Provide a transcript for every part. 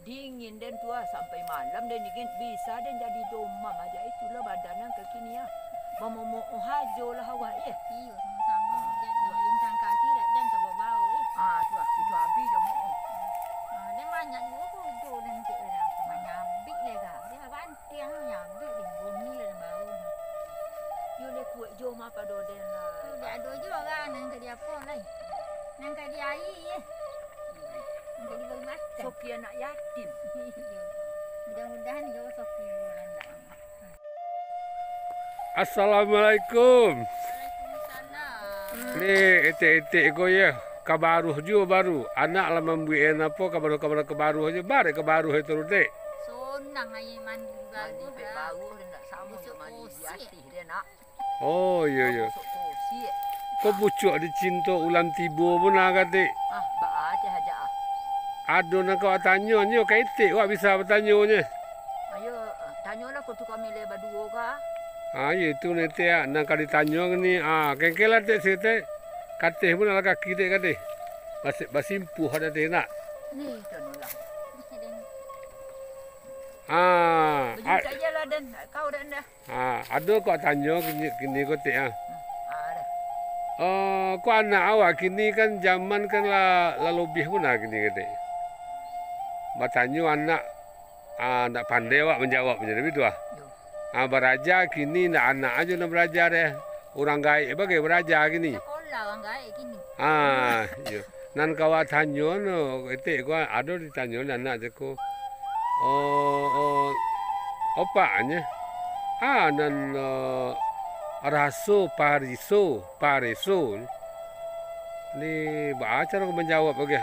dingin dan tua sampai malam dan dingin bisa dan jadi domam aja itulah badannya kekinian. Mau hajo lah hawa Iya sama-sama. Dan lintang kaki dan terbau tua itu habis je mau. Dia banyak juga kok itu dan cik dah. Sama nyabik lega. Dia bantiang nyabik di bumi lah bau. Yo le kuat jo ma pada den lah. Dia ada juga kan nang ke dia pun lai. Nang ke dia air. Nang ke dia makan. Soki anak yatim. Mudah-mudahan jo Soki bulan dah. Assalamualaikum. Waalaikumsalam. Ni etik-etik ko ya. Kabaruh juga baru. Anak lah membuat apa kabaruh aja. Bare kabaruh itu dek. Sonang air mandi baru. Mandi bau dan tak sama dengan mandi yatim dia nak. Oh iya iya. Masuk kursi. Kau pucuk di cinta ulang tiba pun nak kata. Ba aja aja. Ada nak kau tanya ni kau etik kau bisa bertanya nya. Ayo tanyalah kau tu kami le berdua ka. Ya itu nanti nak kau ditanya ni. Kengkelah dek sete. Katih pun ala kaki dek katih. Basimpuh ada dek nak. Ni tunulah. Ada Saja lah dan kau dan dah. kau tanya kini kau teh Ada. Kau anak awak kini kan zaman kan lah lebih pun lah kini katih. Bertanya anak nak pandai awak menjawab macam itu ah. Yo. Beraja kini nak anak aja nak belajar deh. Orang gaib bagai beraja kini. Sekolah orang gaib kini. Yo. Nan kau tanya no, itu kau ada ditanya anak aku. Opanya? Nan raso pariso. Ni baca aku menjawab bagi.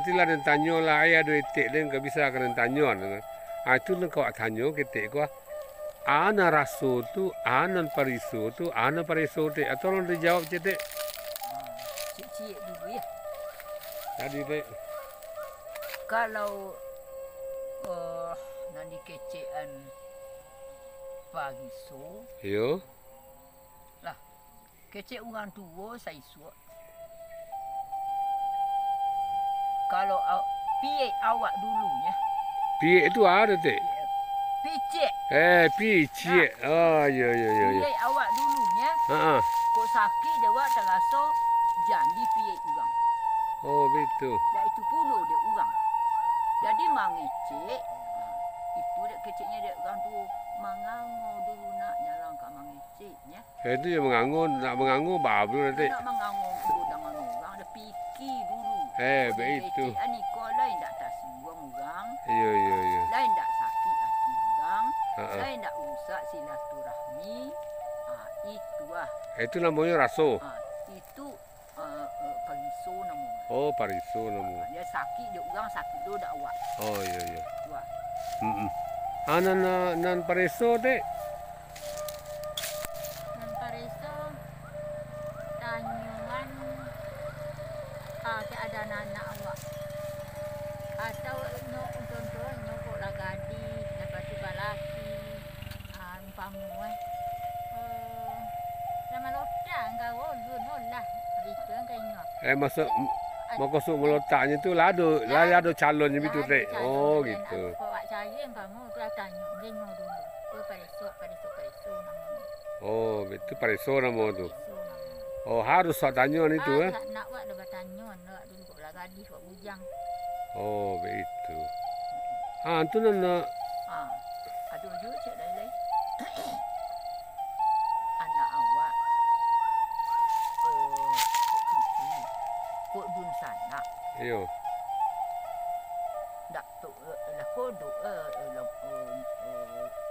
Tila dan tanya lah ayah ada itik dan kau bisa kena tanya. Itu nan kau tanya kita kau. Ana raso tu, anan pariso tu, ana pariso tu. Tolong dijawab cetek. Cik-cik dulu ya. Tadi dek. Kalau nanti kecean pagi so Yo. lah kecek orang tua saya suat. Kalau piye awak dulunya Piye itu ada dek. picek Picik. Ya. piye awak dulunya kok sakit dewa terasa jadi piye orang. Oh betul. Dah itu puluh dia orang. Jadi mangecek itu dek keceknya dek orang tu mangango dulu nak nyalang kat mangeceknya. Itu yang nak mengangu babu nanti. Nak mengango dengan orang ada fikir dulu. Begitu. Ani kau lain tak tersinggung orang. Iya. Lain tak sakit hati orang. Lain tak usah silaturahmi. Itu ah. Itu namanya raso. Itu pariso namanya. Oh pariso namanya. Dia sakit dia orang sakit dulu dak awak. Oh iya. Tu ah. Nan pariso dek. Nan pariso tanyuan keadaan anak awak. Atau no contoh no kok lagadi dapat balaki umpamu lama lota engkau dulu lah itu kayaknya. Masuk meletaknya tu lah ada calonnya begitu dek. Oh gitu. Kau cari kamu tu tanya dengo dulu. Tu pariso namanya. Oh itu pariso nama tu. Pariso namanya. Oh harus tanya itu Nak buat dah bertanya nak dulu kok lagadi kok bujang. Oh begitu. Itu nan. Aduh je cik lain-lain. Anak awak kok dun sana. Iyo. Dak tu lah kodok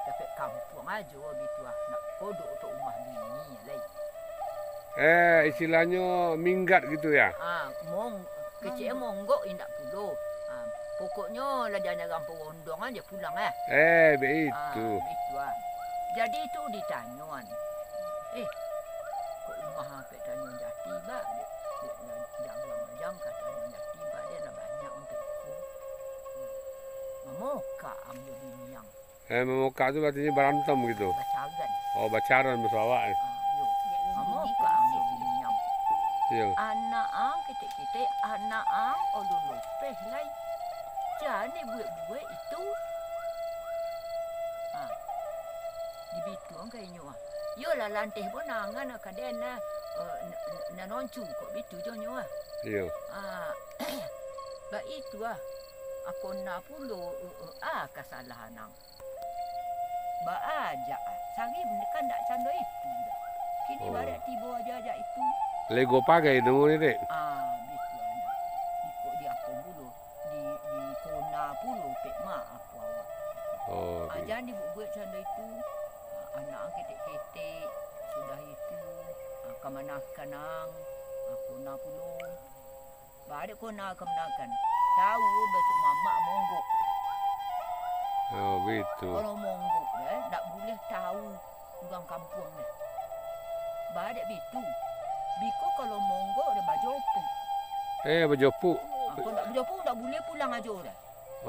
dapat kampung aja gitu ah. Nak kodok untuk rumah bini lain. Istilahnya minggat gitu ya. Kecil monggok indak pulo. Pokoknya lah dia nyarang perondong aja pulang begitu. Itu ah. Jadi itu ditanyakan. Kok rumah apa tanya jati ba? Jangan katanya jati ba dia dah banyak untuk aku. Memoka ambil biniang. Memoka tu artinya berantem gitu. Bacaran. Oh bacaran bersawak. Memoka ambil biniang. Iya. Anak kita anak dulu peh lai. Jadi buat itu. Di bituang kayaknya. Yo lah lantih pun nangan kaden na noncu kok bitu jonyo. Iya. Ba itu aku na pulo kesalahan nang. Ba aja. Sagi kan tak cando itu. Kini barat tiba aja itu. Lego pakai dulu ni dek. Bitu anak. Ikut di aku dulu. Di kona pulo pek mak aku awak. Oh. Jangan dibuat cando itu. Anak ketek-ketek sudah itu kemanakan nang aku nak pulang balik kau nak kemanakan tahu betul mama monggok Oh begitu. kalau monggok tak boleh tahu orang kampung ni balik begitu biko kalau monggok dia bajopu Bajopu. kalau tak bajopu tak boleh pulang aja dah.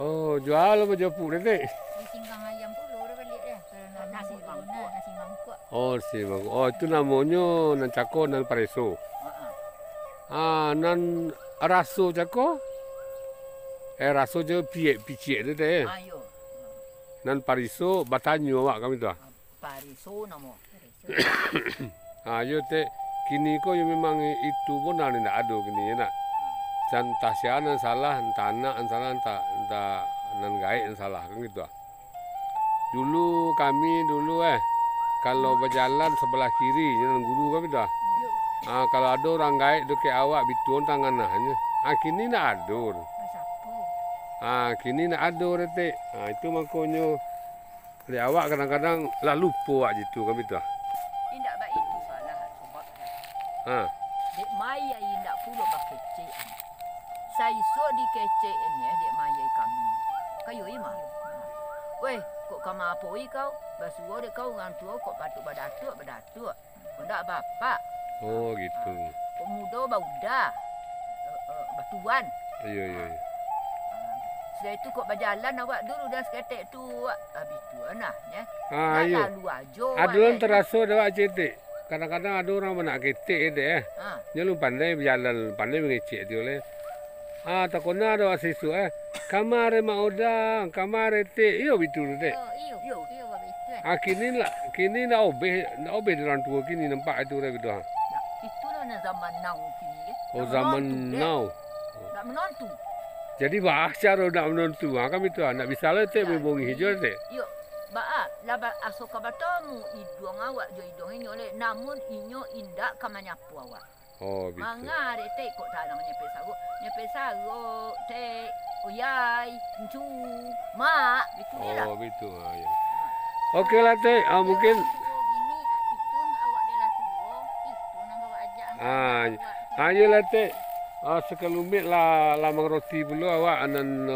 Oh jual bajopu ni dek. Di singkang ayam puluh dah balik dah. Kalau Nasi mangkuk. nasi mangkuk. Oh si bagus. Oh itu namanya nan cako nan pareso. Nan raso cako. Raso je picik tu dek. Ayo Nan pariso batanyo awak kami tu. pariso namo Yo te kini ko yo memang itu pun nan nak ado kini nak. Dan tasian salah, entah anak salah, entah nan gaib salah kan gitu. Dulu kami kalau berjalan sebelah kiri jalan guru kami tu. Kalau ada orang gaib dekat awak bituan tangan nahnya. Kini nak ada. Sapu. Kini nak ada rete. Itu makanya dari awak kadang-kadang lah lupa awak gitu kami tu. indak ba itu salah sebab dek maya indak pulo bakecek saya so di kecek ni dek maya kami kayu ima weh kok kamu apa kau basuh dek kau ngantu kok batuk badatuk ndak bapak Oh gitu. kok muda bauda batuan Iya. Setelah itu kok berjalan awak dulu dah seketek tu habis tu nah ya. Iya. Lalu aja. Ada orang terasa awak cetek. Kadang-kadang ada orang nak ketek deh. Dia lu pandai berjalan, pandai mengecek dia oleh. Takutnya ada sesu kamar mak udang, kamar te. Iyo betul deh. Iyo begitu. Kini nak obeh orang tua kini nampak itu dah gitu. Itulah zaman now kini. Oh zaman now. Tak menontu. Jadi bahasa nak menentu. Kami tu nak bisa lah te berbunyi hijau te. Yo, ba laba asoka batamu idong awak jo idong ini oleh namun inyo indak kamanyapu awak. Oh betul. Manga te kok tanang nyepe sago te uyai encu mak betul lah. Oh betul. Ya. Okey lah te. Mungkin Gini itu awak dah tua. Itu nang awak ajak. Ayolah te. Sekelumit lah lamang roti dulu awak nan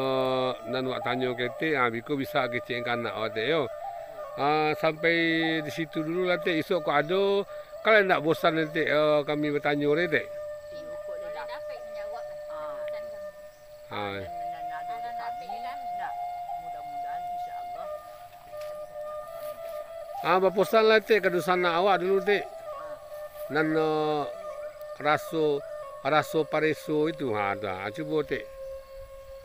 awak tanya kete biko bisa kecek anak awak te yo. Sampai di situ dulu lah te esok kau ada kalau nak bosan nanti kami bertanya re te. Iyo kok le dah. Dapat menjawab. Mudah-mudahan insya-Allah. Berposan lah te kedusan awak dulu te. Nan raso pareso itu ada. Cuba te.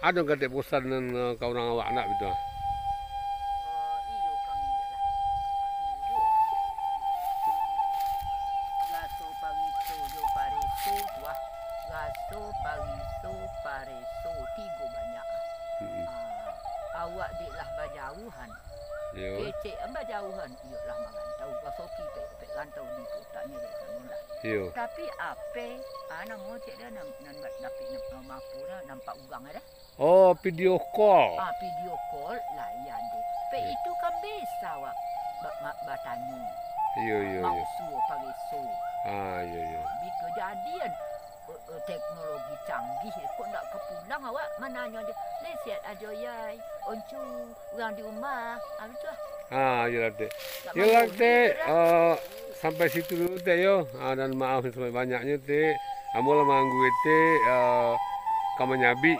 Ada kata bosan nan kau orang awak nak betul. Iyo kami dah lah. Gaso pariso jo pareso tuah. Gaso pariso pareso tiga banyak. Awak dik lah berjauhan. Yo. Kecek berjauhan. Iyo lah mengantau. Gasoki pek rantau di kotanya dek kanulah. Yo. Tapi apa? Anak mau cek dah nak dapat mampu dah nampak ugang dah. Oh video call. Video call layan deh. Pe itu kan bisa wak bertanya. Yo. Mau suruh pakai so. Yo. Bila kejadian teknologi canggih kok nak kepulang awak mananya dia. Lesiat aja yai. Oncu orang di rumah. Betul. Yalah te. Yalah te. Sampai situ dulu te yo. Dan maaf sampai banyaknya te. Amul manggu te kamu nyabi.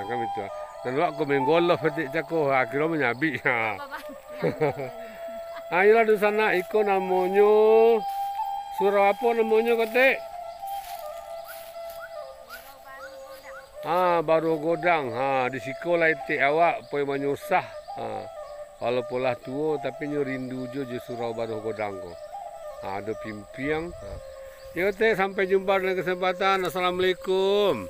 Kami tu. Dan wak ko menggolof te jako akhirnya menyabi. Yalah di sana iko namanya surau apa namanya kate? Baru godang. Di sekolah itu awak poi menyusah. Walaupun lah tua tapi nyo rindu jo surau baru godang ko. Ada pimpiang. Ya teh sampai jumpa dalam kesempatan. Assalamualaikum.